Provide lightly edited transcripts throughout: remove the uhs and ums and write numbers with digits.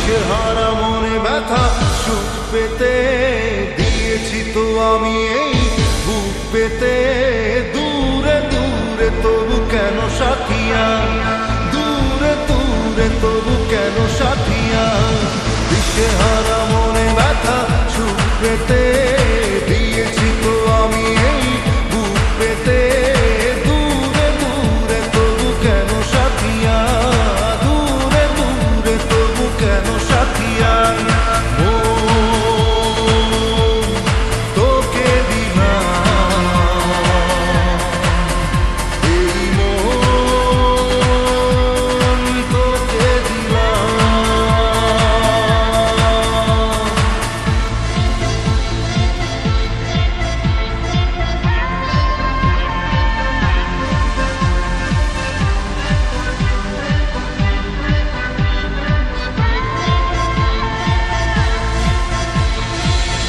দিশেহারা মনে ব্যথা সুখ পেতে দিয়েছি তো আমি এই বুক পেতে। দূরে দূরে তবু কেন সাথিয়া, দূরে দূরে তবু কেন সাথিয়া। দিশেহারা মনে ব্যথা সুখ পেতে দিয়েছি তো আমি এই বুক পেতে। দূরে দূরে তবু কেন সাথিয়া, দূরে দূরে তবু কেন সাথিয়া। তোকে দিলাম এই মন, তোকে দিলাম।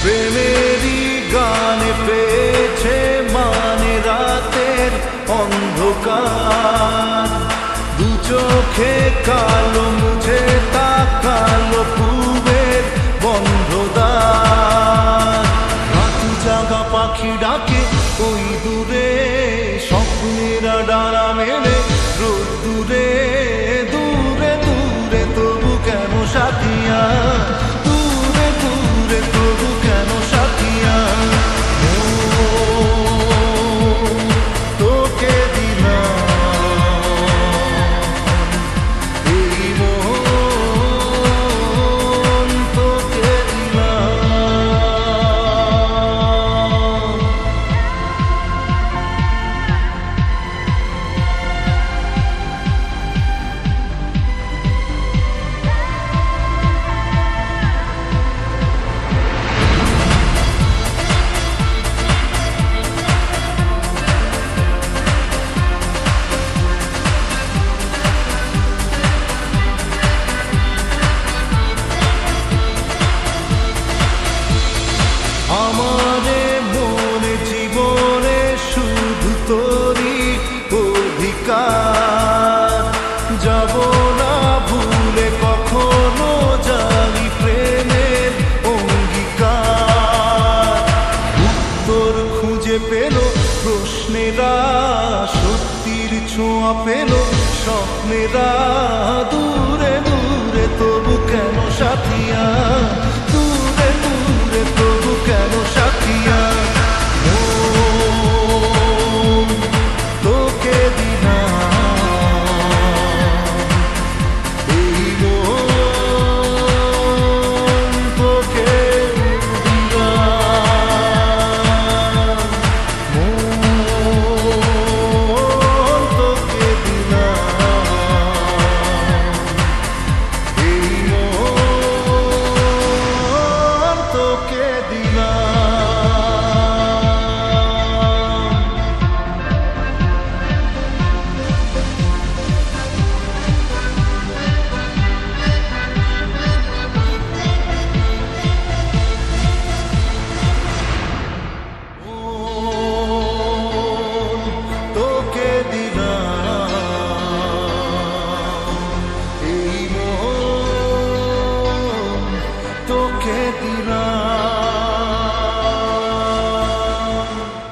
প্রেমেরই গানে পেয়েছে মানে রাতের অন্ধকার। দু চোখে কালো মুঝে তাকালো পূবের বন্ধ দ্বার। রাত জাগা পাখি ডাকে ওই দূরে, স্বপ্নেরা ডানা মেলে রোদ দূরে। দূরে দূরে তবু কেন সাথিয়া, দূরে দূরে তবু কেন সাথিয়া। তোকে দিলাম এই মন, তোকে দিলাম। আমারে মনে জীবনে শুধু তোরই অধিকার। যাব না ভুলে কখনো জানি প্রেমের অঙ্গীকার। উত্তর খুঁজে পেল প্রশ্নেরা, সত্যির ছোঁয়া পেল স্বপ্নেরা। দূরে দূরে তবু কেন সাথিয়া, দূরে দূরে তবু কেন সাথিয়া। তোকে দিলাম এই মন, তোকে দিলাম মন, তোকে দিলাম এই মন, তোকে দিলাম। তোকে দিলাম এই মন, তোকে দিলাম।